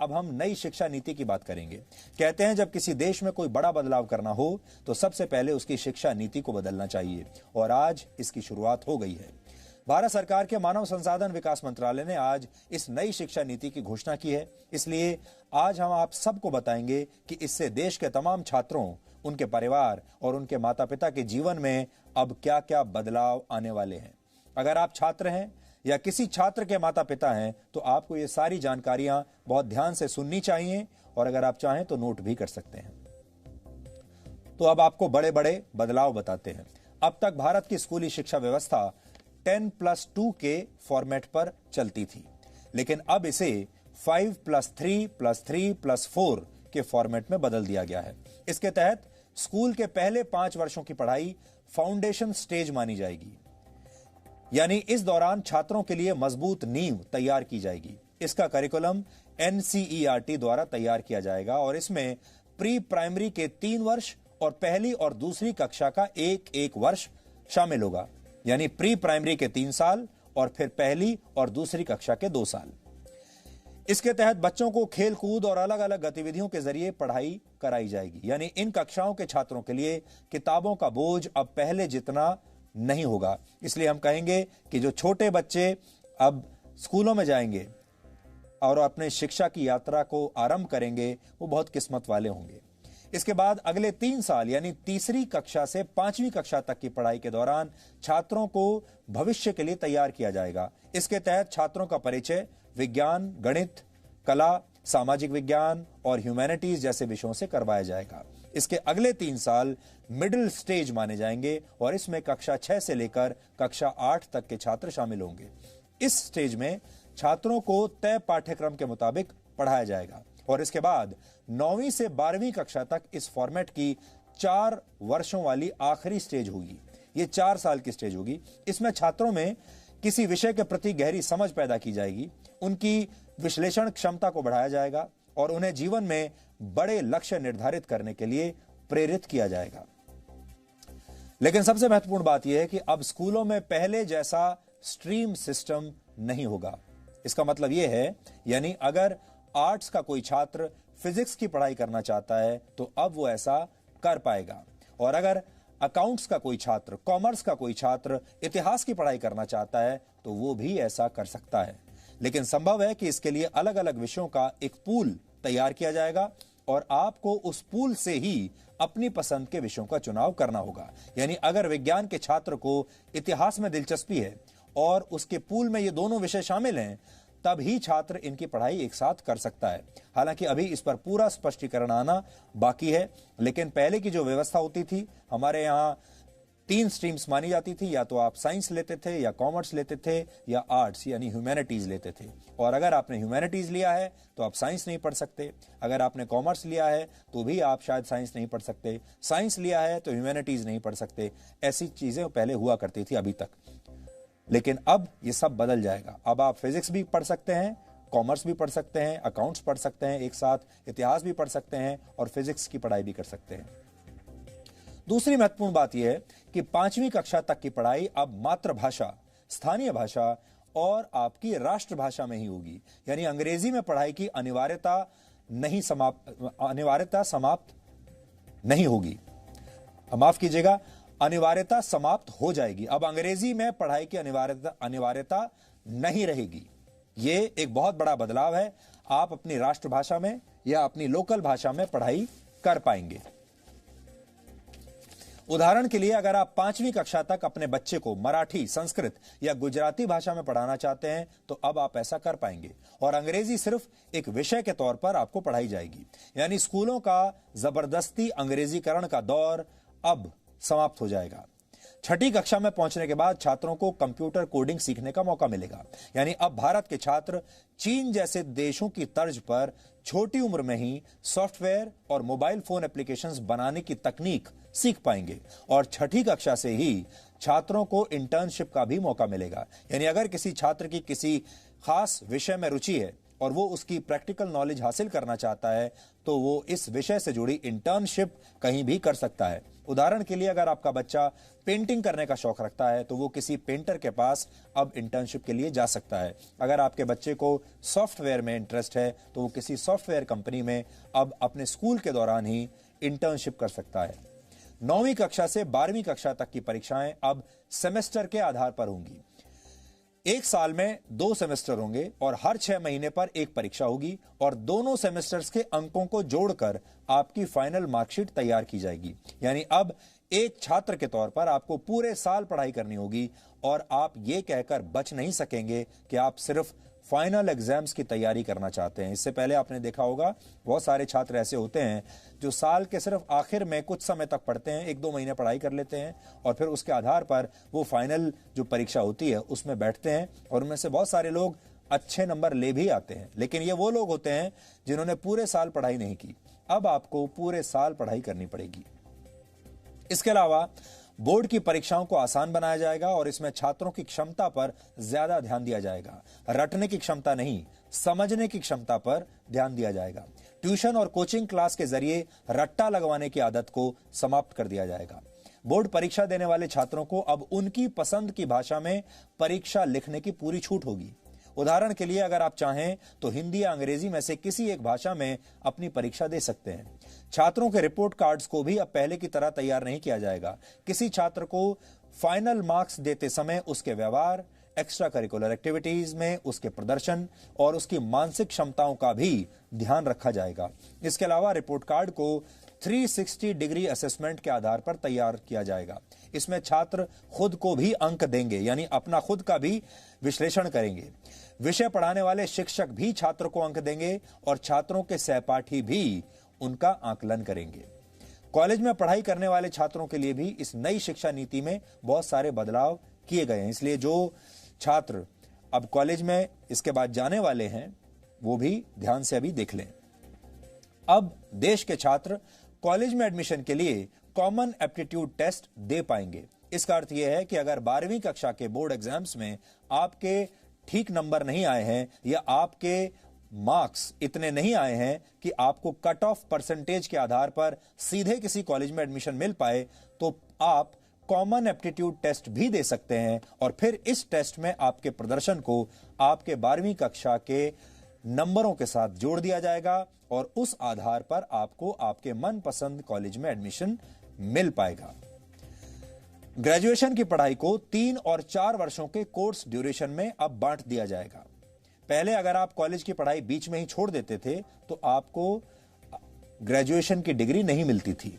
अब हम नई शिक्षा नीति की बात करेंगे। कहते हैं जब किसी देश में कोई बड़ा बदलाव करना हो तो सबसे पहले उसकी शिक्षा नीति को बदलना चाहिए, और आज इसकी शुरुआत हो गई है। भारत सरकार के मानव संसाधन विकास मंत्रालय ने आज इस नई शिक्षा नीति की घोषणा की है। इसलिए आज हम आप सबको बताएंगे कि इससे देश के तमाम छात्रों, उनके परिवार और उनके माता पिता के जीवन में अब क्या क्या बदलाव आने वाले हैं। अगर आप छात्र हैं या किसी छात्र के माता पिता हैं तो आपको ये सारी जानकारियां बहुत ध्यान से सुननी चाहिए, और अगर आप चाहें तो नोट भी कर सकते हैं। तो अब आपको बड़े बड़े बदलाव बताते हैं। अब तक भारत की स्कूली शिक्षा व्यवस्था 10+2 के फॉर्मेट पर चलती थी, लेकिन अब इसे 5+3+3+4 के फॉर्मेट में बदल दिया गया है। इसके तहत स्कूल के पहले 5 वर्षों की पढ़ाई फाउंडेशन स्टेज मानी जाएगी, यानी इस दौरान छात्रों के लिए मजबूत नींव तैयार की जाएगी। इसका करिकुलम NCERT द्वारा तैयार किया जाएगा और इसमें प्री प्राइमरी के 3 वर्ष और पहली और दूसरी कक्षा का एक वर्ष शामिल होगा, यानी प्री प्राइमरी के 3 साल और फिर पहली और दूसरी कक्षा के 2 साल। इसके तहत बच्चों को खेल कूद और अलग अलग गतिविधियों के जरिए पढ़ाई कराई जाएगी, यानी इन कक्षाओं के छात्रों के लिए किताबों का बोझ अब पहले जितना नहीं होगा। इसलिए हम कहेंगे कि जो छोटे बच्चे अब स्कूलों में जाएंगे और अपने शिक्षा की यात्रा को आरंभ करेंगे वो बहुत किस्मत वाले होंगे। इसके बाद अगले 3 साल यानी तीसरी कक्षा से 5वीं कक्षा तक की पढ़ाई के दौरान छात्रों को भविष्य के लिए तैयार किया जाएगा। इसके तहत छात्रों का परिचय विज्ञान, गणित, कला, सामाजिक विज्ञान और ह्यूमैनिटीज जैसे विषयों से करवाया जाएगा। इसके अगले 3 साल मिडिल स्टेज माने जाएंगे और इसमें कक्षा 6 से लेकर कक्षा 8 तक के छात्र शामिल होंगे। इस स्टेज में छात्रों को तय पाठ्यक्रम के मुताबिक पढ़ाया जाएगा और इसके बाद 9वीं से 12वीं कक्षा तक इस फॉर्मेट की 4 वर्षों वाली आखिरी स्टेज होगी। ये 4 साल की स्टेज होगी। इसमें छात्रों में किसी विषय के प्रति गहरी समझ पैदा की जाएगी, उनकी विश्लेषण क्षमता को बढ़ाया जाएगा और उन्हें जीवन में बड़े लक्ष्य निर्धारित करने के लिए प्रेरित किया जाएगा। लेकिन सबसे महत्वपूर्ण बात यह है कि अब स्कूलों में पहले जैसा स्ट्रीम सिस्टम नहीं होगा। इसका मतलब यह है, यानी अगर आर्ट्स का कोई छात्र फिजिक्स की पढ़ाई करना चाहता है तो अब वो ऐसा कर पाएगा, और अगर अकाउंट्स का कोई छात्र, कॉमर्स का कोई छात्र इतिहास की पढ़ाई करना चाहता है तो वो भी ऐसा कर सकता है। लेकिन संभव है कि इसके लिए अलग अलग विषयों का एक पूल तैयार किया जाएगा और आपको उस पूल से ही अपनी पसंद के विषयों का चुनाव करना होगा। यानी अगर विज्ञान के छात्र को इतिहास में दिलचस्पी है और उसके पूल में ये दोनों विषय शामिल हैं, तब ही छात्र इनकी पढ़ाई एक साथ कर सकता है। हालांकि अभी इस पर पूरा स्पष्टीकरण आना बाकी है, लेकिन पहले की जो व्यवस्था होती थी, हमारे यहाँ 3 स्ट्रीम्स मानी जाती थी, या तो आप साइंस लेते थे या कॉमर्स लेते थे या आर्ट्स यानी ह्यूमैनिटीज लेते थे। और अगर आपने ह्यूमैनिटीज लिया है तो आप साइंस नहीं पढ़ सकते, अगर आपने कॉमर्स लिया है तो भी आप शायद साइंस नहीं पढ़ सकते, साइंस लिया है तो ह्यूमैनिटीज नहीं पढ़ सकते। ऐसी चीजें पहले हुआ करती थी अभी तक, लेकिन अब ये सब बदल जाएगा। अब आप फिजिक्स भी पढ़ सकते हैं, कॉमर्स भी पढ़ सकते हैं, अकाउंट्स पढ़ सकते हैं, एक साथ इतिहास भी पढ़ सकते हैं और फिजिक्स की पढ़ाई भी कर सकते हैं। दूसरी महत्वपूर्ण बात यह है कि 5वीं कक्षा तक की पढ़ाई अब मातृभाषा, स्थानीय भाषा और आपकी राष्ट्रभाषा में ही होगी। यानी अंग्रेजी में पढ़ाई की अनिवार्यता समाप्त नहीं होगी। माफ कीजिएगा, अनिवार्यता समाप्त हो जाएगी। अब अंग्रेजी में पढ़ाई की अनिवार्यता नहीं रहेगी। ये एक बहुत बड़ा बदलाव है। आप अपनी राष्ट्रभाषा में या अपनी लोकल भाषा में पढ़ाई कर पाएंगे। उदाहरण के लिए अगर आप 5वीं कक्षा तक अपने बच्चे को मराठी, संस्कृत या गुजराती भाषा में पढ़ाना चाहते हैं तो अब आप ऐसा कर पाएंगे, और अंग्रेजी सिर्फ एक विषय के तौर पर आपको पढ़ाई जाएगी। यानी स्कूलों का जबरदस्ती अंग्रेजीकरण का दौर अब समाप्त हो जाएगा। 6ठी कक्षा में पहुंचने के बाद छात्रों को कंप्यूटर कोडिंग सीखने का मौका मिलेगा। यानी अब भारत के छात्र चीन जैसे देशों की तर्ज पर छोटी उम्र में ही सॉफ्टवेयर और मोबाइल फोन एप्लीकेशंस बनाने की तकनीक सीख पाएंगे, और 6ठी कक्षा से ही छात्रों को इंटर्नशिप का भी मौका मिलेगा। यानी अगर किसी छात्र की किसी खास विषय में रुचि है और वो उसकी प्रैक्टिकल नॉलेज हासिल करना चाहता है तो वो इस विषय से जुड़ी इंटर्नशिप कहीं भी कर सकता है। उदाहरण के लिए अगर आपका बच्चा पेंटिंग करने का शौक रखता है तो वो किसी पेंटर के पास अब इंटर्नशिप के लिए जा सकता है। अगर आपके बच्चे को सॉफ्टवेयर में इंटरेस्ट है तो वो किसी सॉफ्टवेयर कंपनी में अब अपने स्कूल के दौरान ही इंटर्नशिप कर सकता है। 9वीं कक्षा से 12वीं कक्षा तक की परीक्षाएं अब सेमेस्टर के आधार पर होंगी। एक साल में 2 सेमेस्टर होंगे और हर 6 महीने पर एक परीक्षा होगी और दोनों सेमेस्टर्स के अंकों को जोड़कर आपकी फाइनल मार्कशीट तैयार की जाएगी। यानी अब एक छात्र के तौर पर आपको पूरे साल पढ़ाई करनी होगी और आप ये कहकर बच नहीं सकेंगे कि आप सिर्फ फाइनल एग्जाम्स की तैयारी करना चाहते हैं। इससे पहले आपने देखा होगा बहुत सारे छात्र ऐसे होते हैं जो साल के सिर्फ आखिर में कुछ समय तक पढ़ते हैं, 1-2 महीने पढ़ाई कर लेते हैं और फिर उसके आधार पर वो फाइनल जो परीक्षा होती है उसमें बैठते हैं और उनमें से बहुत सारे लोग अच्छे नंबर ले भी आते हैं। लेकिन ये वो लोग होते हैं जिन्होंने पूरे साल पढ़ाई नहीं की। अब आपको पूरे साल पढ़ाई करनी पड़ेगी। इसके अलावा बोर्ड की परीक्षाओं को आसान बनाया जाएगा और इसमें छात्रों की क्षमता पर ज्यादा ध्यान दिया जाएगा। रटने की क्षमता नहीं, समझने की क्षमता पर ध्यान दिया जाएगा। ट्यूशन और कोचिंग क्लास के जरिए रट्टा लगवाने की आदत को समाप्त कर दिया जाएगा। बोर्ड परीक्षा देने वाले छात्रों को अब उनकी पसंद की भाषा में परीक्षा लिखने की पूरी छूट होगी। उदाहरण के लिए अगर आप चाहें तो हिंदी या अंग्रेजी में से किसी एक भाषा में अपनी परीक्षा दे सकते हैं। छात्रों के रिपोर्ट कार्ड्स को भी अब पहले की तरह तैयार नहीं किया जाएगा। किसी छात्र को फाइनल मार्क्स देते समय उसके व्यवहार, एक्स्ट्रा करिकुलर एक्टिविटीज में उसके प्रदर्शन और उसकी मानसिक क्षमताओं का भी ध्यान रखा जाएगा। इसके अलावा रिपोर्ट कार्ड को 360 डिग्री असेसमेंट के आधार पर तैयार किया जाएगा। इसमें छात्र खुद को भी अंक देंगे, यानी अपना खुद का भी विश्लेषण करेंगे। विषय पढ़ाने वाले शिक्षक भी छात्र को अंक देंगे और छात्रों के सहपाठी भी उनका आकलन करेंगे। कॉलेज में पढ़ाई करने वाले छात्रों के लिए भी इस नई शिक्षा नीति में बहुत सारे बदलाव किए गए हैं। इसलिए जो छात्र अब कॉलेज में इसके बाद जाने वाले हैं वो भी ध्यान से अभी देख लें। अब देश के छात्र कॉलेज में एडमिशन के लिए कॉमन एप्टीट्यूड टेस्ट दे पाएंगे। इसका अर्थ यह है कि अगर 12वीं कक्षा के बोर्ड एग्जाम्स में आपके ठीक नंबर नहीं आए हैं या आपके मार्क्स इतने नहीं आए हैं कि आपको कट ऑफ परसेंटेज के आधार पर सीधे किसी कॉलेज में एडमिशन मिल पाए, तो आप कॉमन एप्टीट्यूड टेस्ट भी दे सकते हैं और फिर इस टेस्ट में आपके प्रदर्शन को आपके 12वीं कक्षा के नंबरों के साथ जोड़ दिया जाएगा और उस आधार पर आपको आपके मनपसंद कॉलेज में एडमिशन मिल पाएगा। ग्रेजुएशन की पढ़ाई को 3 और 4 वर्षों के कोर्स ड्यूरेशन में अब बांट दिया जाएगा। पहले अगर आप कॉलेज की पढ़ाई बीच में ही छोड़ देते थे तो आपको ग्रेजुएशन की डिग्री नहीं मिलती थी।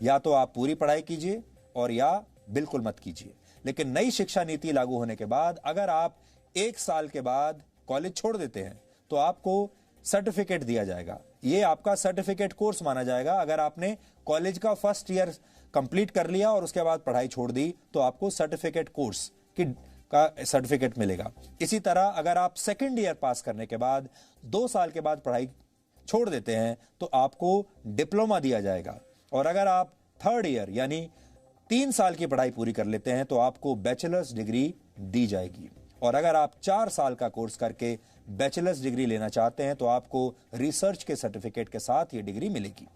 या तो आप पूरी पढ़ाई कीजिए और या बिल्कुल मत कीजिए। लेकिन नई शिक्षा नीति लागू होने के बाद अगर आप 1 साल के बाद कॉलेज छोड़ देते हैं तो आपको सर्टिफिकेट दिया जाएगा। ये आपका सर्टिफिकेट कोर्स माना जाएगा। अगर आपने कॉलेज का फर्स्ट ईयर कंप्लीट कर लिया और उसके बाद पढ़ाई छोड़ दी तो आपको सर्टिफिकेट कोर्स का सर्टिफिकेट मिलेगा। इसी तरह अगर आप सेकेंड ईयर पास करने के बाद 2 साल के बाद पढ़ाई छोड़ देते हैं तो आपको डिप्लोमा दिया जाएगा। और अगर आप थर्ड ईयर यानी 3 साल की पढ़ाई पूरी कर लेते हैं तो आपको बैचलर्स डिग्री दी जाएगी। और अगर आप 4 साल का कोर्स करके बैचलर्स डिग्री लेना चाहते हैं तो आपको रिसर्च के सर्टिफिकेट के साथ ये डिग्री मिलेगी।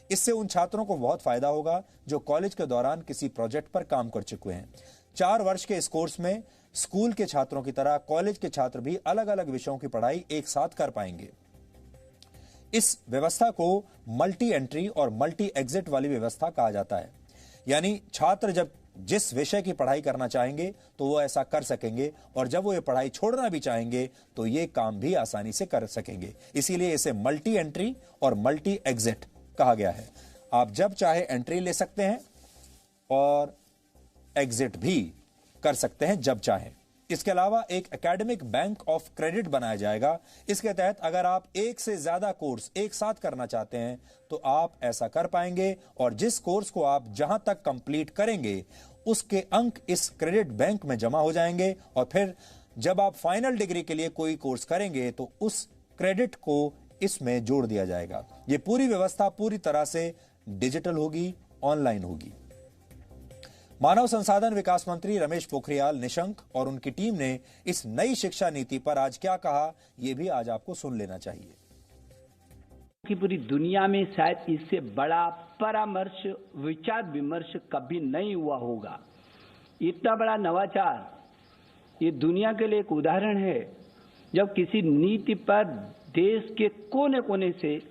इससे उन छात्रों को बहुत फायदा होगा जो कॉलेज के दौरान किसी प्रोजेक्ट पर काम कर चुके हैं। 4 वर्ष के इस कोर्स में स्कूल के छात्रों की तरह कॉलेज के छात्र भी अलग अलग विषयों की पढ़ाई एक साथ कर पाएंगे। इस व्यवस्था को मल्टी एंट्री और मल्टी एग्जिट वाली व्यवस्था कहा जाता है। यानी छात्र जब जिस विषय की पढ़ाई करना चाहेंगे तो वो ऐसा कर सकेंगे और जब वो ये पढ़ाई छोड़ना भी चाहेंगे तो ये काम भी आसानी से कर सकेंगे। इसीलिए इसे मल्टी एंट्री और मल्टी एग्जिट कहा गया है। आप जब चाहे एंट्री ले सकते हैं और एग्जिट भी कर सकते हैं जब चाहें। इसके अलावा एक एकेडमिक बैंक ऑफ क्रेडिट बनाया जाएगा। इसके तहत अगर आप एक से ज्यादा कोर्स एक साथ करना चाहते हैं तो आप ऐसा कर पाएंगे और जिस कोर्स को आप जहां तक कंप्लीट करेंगे उसके अंक इस क्रेडिट बैंक में जमा हो जाएंगे और फिर जब आप फाइनल डिग्री के लिए कोई कोर्स करेंगे तो उस क्रेडिट को इसमें जोड़ दिया जाएगा। यह पूरी व्यवस्था पूरी तरह से डिजिटल होगी, ऑनलाइन होगी। मानव संसाधन विकास मंत्री रमेश पोखरियाल निशंक और उनकी टीम ने इस नई शिक्षा नीति पर आज क्या कहा, यह भी आज आपको सुन लेना चाहिए। कि पूरी दुनिया में शायद इससे बड़ा परामर्श, विचार विमर्श कभी नहीं हुआ होगा। इतना बड़ा नवाचार ये दुनिया के लिए एक उदाहरण है, जब किसी नीति पर देश के कोने कोने से,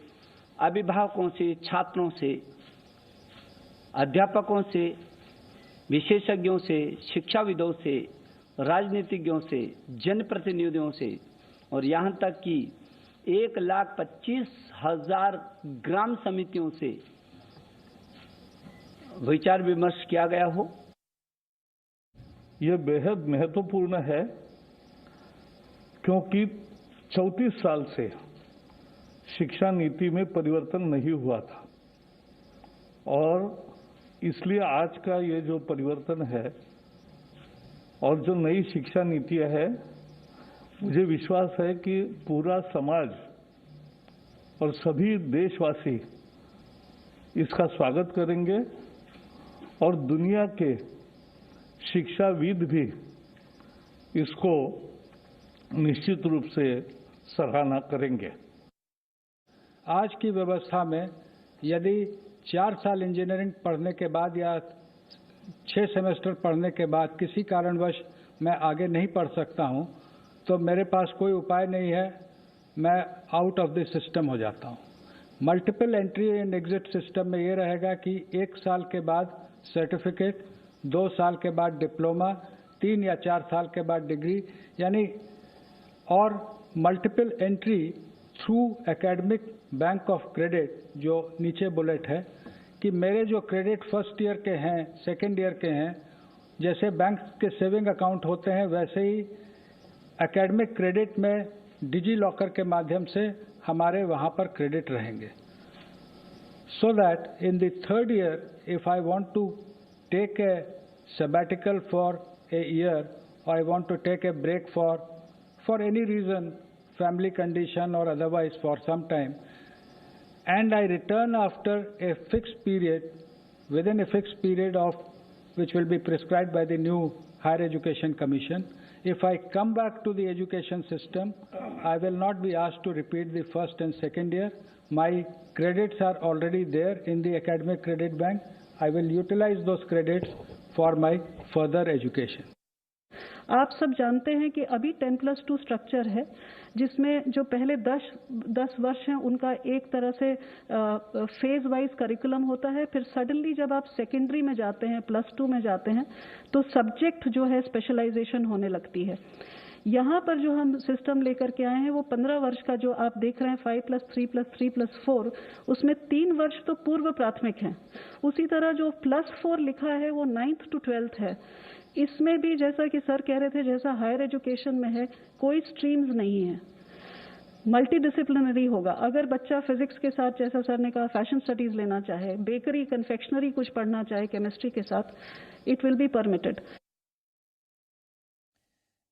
अभिभावकों से, छात्रों से, अध्यापकों से, विशेषज्ञों से, शिक्षाविदों से, राजनीतिज्ञों से, जनप्रतिनिधियों से और यहाँ तक कि 1,25,000 ग्राम समितियों से विचार विमर्श किया गया हो। यह बेहद महत्वपूर्ण है क्योंकि 34 साल से शिक्षा नीति में परिवर्तन नहीं हुआ था और इसलिए आज का ये जो परिवर्तन है और जो नई शिक्षा नीति है, मुझे विश्वास है कि पूरा समाज और सभी देशवासी इसका स्वागत करेंगे और दुनिया के शिक्षाविद भी इसको निश्चित रूप से सराहना करेंगे। आज की व्यवस्था में यदि 4 साल इंजीनियरिंग पढ़ने के बाद या 6 सेमेस्टर पढ़ने के बाद किसी कारणवश मैं आगे नहीं पढ़ सकता हूं, तो मेरे पास कोई उपाय नहीं है, मैं आउट ऑफ दिस सिस्टम हो जाता हूं। Multiple entry and exit system में ये रहेगा कि 1 साल के बाद सर्टिफिकेट, 2 साल के बाद डिप्लोमा, 3 या 4 साल के बाद डिग्री, यानी और multiple entry through academic bank of credit, जो नीचे बुलेट है कि मेरे जो क्रेडिट फर्स्ट ईयर के हैं, सेकेंड ईयर के हैं, जैसे बैंक के सेविंग अकाउंट होते हैं वैसे ही एकेडमिक क्रेडिट में डिजी लॉकर के माध्यम से हमारे वहाँ पर क्रेडिट रहेंगे। So that in the third year if I want to take a sabbatical for a year or I want to take a break for any reason, family condition or otherwise for some time, and I return after a fixed period, within a fixed period of which will be prescribed by the new Higher Education Commission. If I come back to the education system, I will not be asked to repeat the first and second year. My credits are already there in the academic credit bank. I will utilize those credits for my further education. आप सब जानते हैं कि अभी 10+2 structure है, जिसमें जो पहले 10 वर्ष हैं उनका एक तरह से फेज वाइज करिकुलम होता है। फिर सडनली जब आप सेकेंडरी में जाते हैं, +2 में जाते हैं, तो सब्जेक्ट जो है स्पेशलाइजेशन होने लगती है। यहाँ पर जो हम सिस्टम लेकर के आए हैं वो 15 वर्ष का जो आप देख रहे हैं 5+3+3+4, उसमें 3 वर्ष तो पूर्व प्राथमिक हैं। उसी तरह जो +4 लिखा है वो 9th to 12th है। इसमें भी जैसा कि सर कह रहे थे, जैसा हायर एजुकेशन में है, कोई स्ट्रीम्स नहीं है, मल्टी डिसिप्लिनरी होगा। अगर बच्चा फिजिक्स के साथ, जैसा सर ने कहा, फैशन स्टडीज लेना चाहे, बेकरी कन्फेक्शनरी कुछ पढ़ना चाहे केमिस्ट्री के साथ, इट विल बी परमिटेड।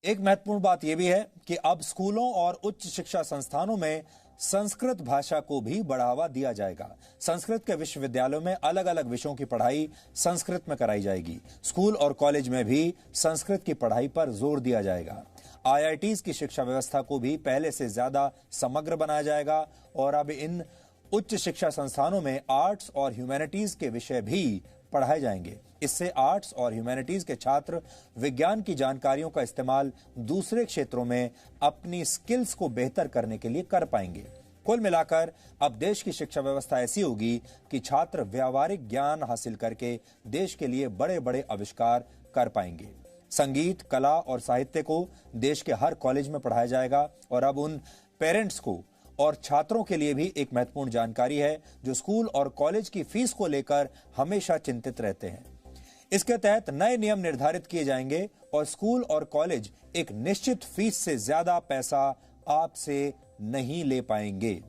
एक महत्वपूर्ण बात यह भी है कि अब स्कूलों और उच्च शिक्षा संस्थानों में संस्कृत भाषा को भी बढ़ावा दिया जाएगा। संस्कृत के विश्वविद्यालयों में अलग अलग विषयों की पढ़ाई संस्कृत में कराई जाएगी। स्कूल और कॉलेज में भी संस्कृत की पढ़ाई पर जोर दिया जाएगा। IITs की शिक्षा व्यवस्था को भी पहले से ज्यादा समग्र बनाया जाएगा और अब इन उच्च शिक्षा संस्थानों में आर्ट्स और ह्यूमैनिटीज के विषय भी पढ़ाए जाएंगे। इससे आर्ट्स और ह्यूमैनिटीज के छात्र विज्ञान की जानकारियों का इस्तेमाल दूसरे क्षेत्रों में अपनी स्किल्स को बेहतर करने के लिए कर पाएंगे। कुल मिलाकर अब देश की शिक्षा व्यवस्था ऐसी होगी कि छात्र व्यावहारिक ज्ञान हासिल करके देश के लिए बड़े बड़े आविष्कार कर पाएंगे। संगीत, कला और साहित्य को देश के हर कॉलेज में पढ़ाया जाएगा और अब उन पेरेंट्स को और छात्रों के लिए भी एक महत्वपूर्ण जानकारी है जो स्कूल और कॉलेज की फीस को लेकर हमेशा चिंतित रहते हैं। इसके तहत नए नियम निर्धारित किए जाएंगे और स्कूल और कॉलेज एक निश्चित फीस से ज्यादा पैसा आपसे नहीं ले पाएंगे।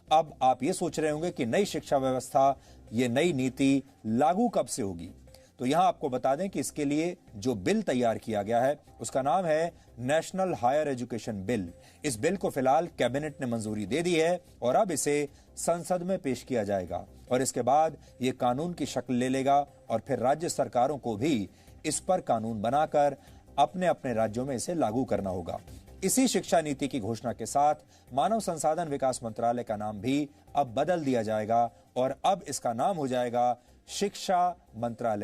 अब आप ये सोच रहे होंगे कि नई शिक्षा व्यवस्था, ये नई नीति लागू कब से होगी, तो यहां आपको बता दें कि इसके लिए जो बिल तैयार किया गया है उसका नाम है नेशनल हायर एजुकेशन बिल। इस बिल को फिलहाल कैबिनेट ने मंजूरी दे दी है और अब इसे संसद में पेश किया जाएगा और इसके बाद ये कानून की शक्ल ले लेगा और फिर राज्य सरकारों को भी इस पर कानून बनाकर अपने अपने राज्यों में इसे लागू करना होगा। इसी शिक्षा नीति की घोषणा के साथ मानव संसाधन विकास मंत्रालय का नाम भी अब बदल दिया जाएगा और अब इसका नाम हो जाएगा शिक्षा मंत्रालय।